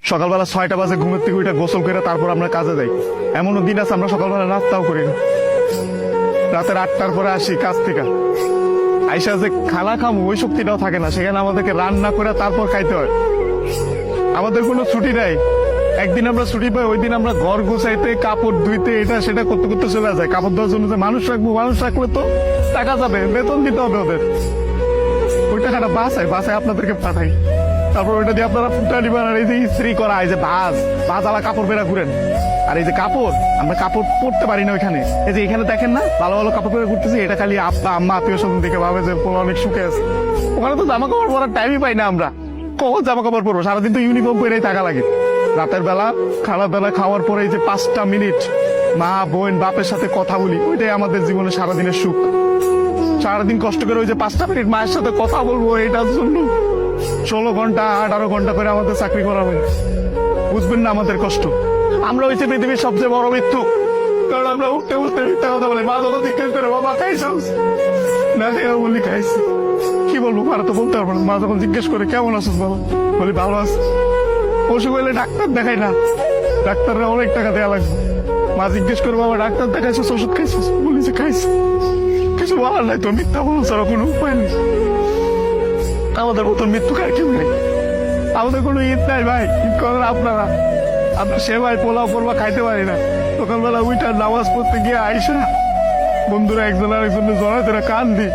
সকালবেলা 6টা বাজে ঘুমের থেকে উঠে গোসল করে তারপর আমরা কাজে যাই। এমনও দিন আছে আমরা সকালবেলা নাস্তাও করি না। রাতের 8টার পরে আসি কাজ থেকে, আইসা যে খানা খামো ওই শক্তিটাও থাকে না, সেখানে আমাদেরকে রান্না করে তারপর খাইতে হয়। আমাদের কোনো ছুটি নাই। একদিন আমরা ছুটি পাই, ওই দিন আমরা ঘর গোছাইতে, কাপড় ধুইতে, এটা সেটা করতে করতে চলে যায়। কাপড় ধোয়ার জন্য যে মানুষ রাখবো, মানুষ রাখলে তো টাকা যাবে, বেতন দিতে হবে ওদের। ওই টাকাটা বাসায় আপনাদেরকে পাঠাই, তারপর ওইটা দিয়ে আপনারা ফুটা নিবেন। আর এই যে ইস্ত্রি করা, এই যে ভাজালা কাপড় বেরা ঘুরেন, আর এই যে কাপড়, আমরা কাপড় পরতে পারি না ওইখানে। এই যে এখানে দেখেন না ভালো ভালো কাপড় পরে ঘুরতেছি, এটা খালি আব্বা আম্মা আত্মীয় স্বজন দেখে ভাবে যে পোলা অনেক সুখে আছে। ওখানে তো জামা কাপড় পরার টাইমই পাই না আমরা। কখন জামা কাপড় পরবো? সারাদিন তো ইউনিফর্ম পরেই থাকা লাগে। রাতের বেলা বেলা খাওয়ার পরে এই যে 5টা মিনিট মা বোন বাপের সাথে কথা বলি, ওইটাই আমাদের জীবনে সারাদিনের সুখ। সারাদিন কষ্ট করে ওই যে 5টা মিনিট মায়ের সাথে কথা বলবো, এটার জন্য 16 ঘন্টা 18 ঘন্টা করে আমাদের চাকরি করা হয়। বুঝবেন না আমাদের কষ্ট। আমরা হয়েছে পৃথিবীর সবচেয়ে বড় মৃত্যু, কারণ আমরা উঠতে উঠতে মিথ্যা কথা বলি। মা যত জিজ্ঞেস করে বাবা খাইছ না, বলি খাইছি। কি বলবো, আর তো বলতে পারবো না। মা যখন জিজ্ঞেস করে কেমন আছিস বাবা, বলি ভালো আছি। অসুখ হইলে ডাক্তার দেখাই না, ডাক্তাররা অনেক টাকা দেওয়া লাগবে। মা জিজ্ঞেস করে বাবা ডাক্তার দেখাইছিস, ওষুধ খাইছিস, বলি যে খাইছি। কিছু বলার নাই তো, মিথ্যা বলো ছাড়া কোনো উপায় নেই। আমাদের মতো মৃত্যু কার কেউ নেই। আমাদের কোনো ঈদ নাই ভাই, ঈদ করেন আপনারা। আমরা সেবাই পোলাও পরবা খাইতে পারি না। সকালবেলা উইটার নামাজ পড়তে গিয়ে আইসা বন্ধুরা একজন আরেকজনের জড়াতে কান দিই।